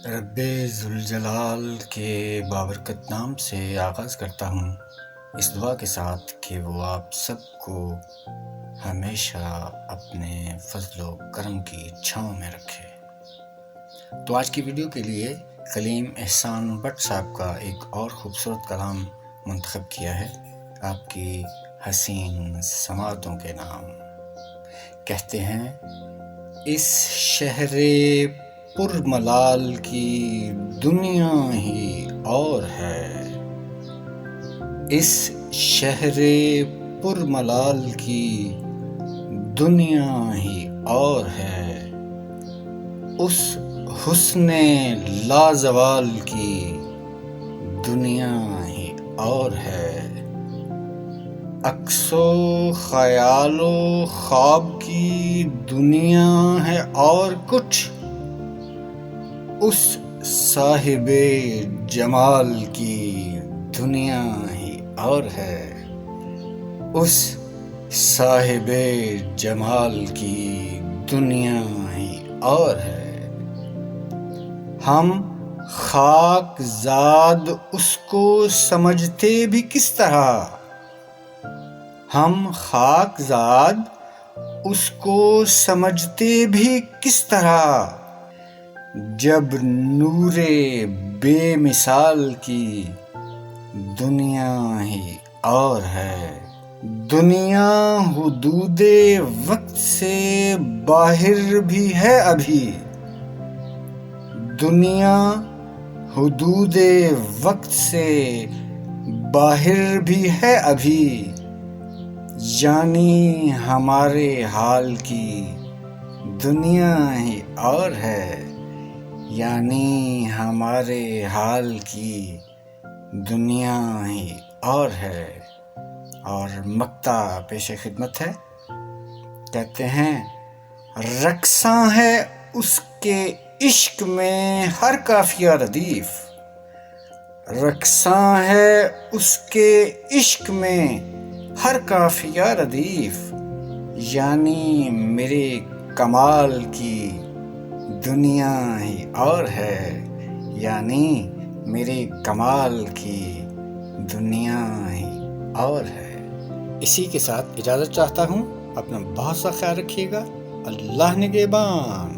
رب ذوالجلال کے بابرکت نام سے آغاز کرتا ہوں اس دعا کے ساتھ کہ وہ آپ سب کو ہمیشہ اپنے فضل و کرم کی چھاؤں میں رکھے۔ تو آج کی ویڈیو کے لیے کلیم احسان بٹ صاحب کا ایک اور خوبصورت کلام منتخب کیا ہے آپ کی حسین سماعتوں کے نام۔ کہتے ہیں اس شہر پر ملال کی دنیا ہی اور ہے، اس شہر پر ملال کی دنیا ہی اور ہے، اس حسن لازوال کی دنیا ہی اور ہے، عکس و خیال و خواب کی دنیا ہے اور کچھ، اس صاحب جمال کی دنیا ہی اور ہے، اس صاحب جمال کی دنیا ہی اور ہے۔ ہم خاک زاد اس کو سمجھتے بھی کس طرح، ہم خاک زاد اس کو سمجھتے بھی کس طرح، جب نور بے مثال کی دنیا ہی اور ہے۔ دنیا حدود وقت سے باہر بھی ہے ابھی، دنیا حدود وقت سے باہر بھی ہے ابھی، یعنی ہمارے حال کی دنیا ہی اور ہے، یعنی ہمارے حال کی دنیا ہی اور ہے۔ اور مقطع پیش خدمت ہے، کہتے ہیں رقصاں ہے اس کے عشق میں ہر قافیہ ردیف، رقصاں ہے اس کے عشق میں ہر قافیہ ردیف، یعنی میرے کمال کی دنیا ہی اور ہے، یعنی میرے کمال کی دنیا ہی اور ہے۔ اسی کے ساتھ اجازت چاہتا ہوں، اپنا بہت سا خیال رکھیے گا۔ اللہ نگہبان۔